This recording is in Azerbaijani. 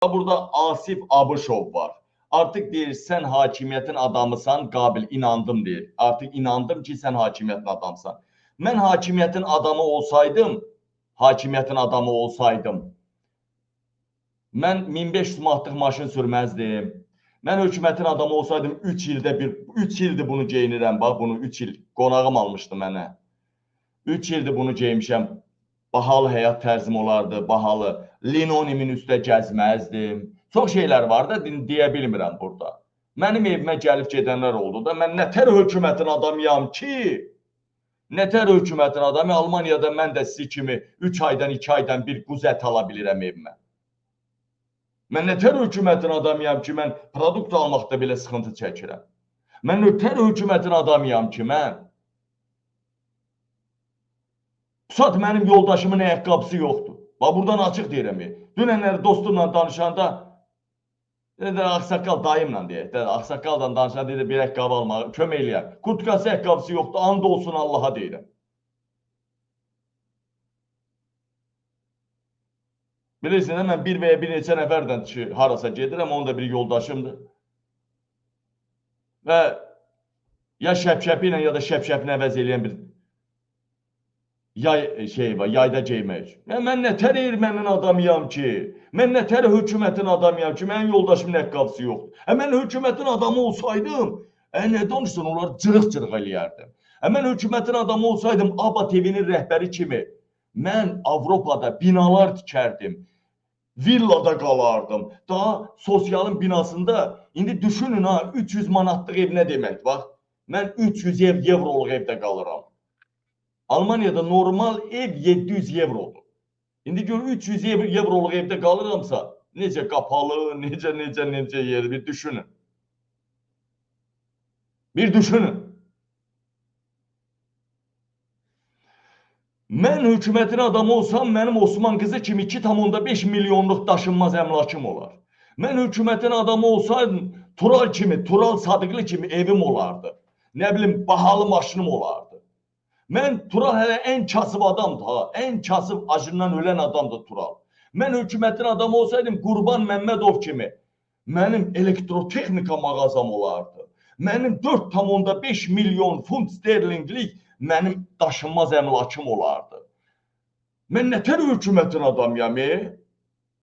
Burada Asif Abışov var. Artık deyir, sən hakimiyyətin adamısan, Qabil, inandım deyir. Artıq inandım ki, sən hakimiyyətin adamsan. Mən hakimiyyətin adamı olsaydım, mən 1500 manatlıq maşın sürməzdim. Mən hökumətin adamı olsaydım 3 ildir bunu geyinirəm. Bax, bunu 3 il qonağım almışdı mənə. 3 ildir bunu geymişəm. Bahalı həyat tərzim olardı, bahalı. Linonimin üstə gəzməzdim. Çox şeylər var da deyə bilmirəm burada. Mənim evimə gəlib gedənlər oldu da, mən nətər hökumətin adamıyam ki, Almaniyada mən də sizi kimi 3 aydan 2 aydan bir quzət ala bilirəm evimə. Mən nətər hökumətin adamıyam ki, mən produkt almaqda belə sıxıntı çəkirəm. Mən nətər hökumətin adamıyam ki, Pusat mənim yoldaşımın ayaqqabısı yoxdur. Bax, buradan açıq deyirəm. Dünənləri dostumla danışanda, ağsaqqal dayımla deyək, ağsaqqalla danışanda deyir, bir ayaqqabı almağa kömək eləyər. Kurtkası ayaqqabısı yoxdur, and olsun Allaha deyirəm. Bilirsiniz, mən bir və ya bir neçə nəfərdən harasa gedirəm, onun da bir yoldaşımdır. Və ya şəpşəpi ilə ya da şəpşəpini əvəz eləyən bir yayda geymək üçün. Mən nətər ermənin adamıyam ki, mən nətər hökumətin adamıyam ki, mənim yoldaşımın ayaqqabısı yoxdur. Mən hökumətin adamı olsaydım, nə danışsın, onlar cırıq-cırıq eləyərdim. Mən hökumətin adamı olsaydım, ABA TV-nin rəhbəri kimi, mən Avropada binalar tikərdim, villada qalardım. Daha sosialın binasında, indi düşünün ha, 300 manatlıq ev nə demək, bax, mən 300 evroluq evdə qalıram. Almaniyada normal ev 700 evrodur. İndi gör 300 evroluq evdə qalıramsa, necə qapalı, necə yer, bir düşünün. Bir düşünün. Mən hökumətin adamı olsam, mənim Osman qızı kimi 2,5 milyonluq daşınmaz əmlakım olar. Mən hökumətin adamı olsaydım, Tural Sadıqlı kimi evim olardı. Nə bilim, bahalı maşınım olardı. Mən Tural hələ ən kasıb adamdır ha, ən kasıb acından ölən adamdır Tural. Mən hökumətin adamı olsaydım Qurban Məmmədov kimi mənim elektrotexnika mağazam olardı. Mənim 4,5 milyon funt sterlinglik mənim daşınmaz əmlakım olardı. Mən nətər hökumətin adamıyam?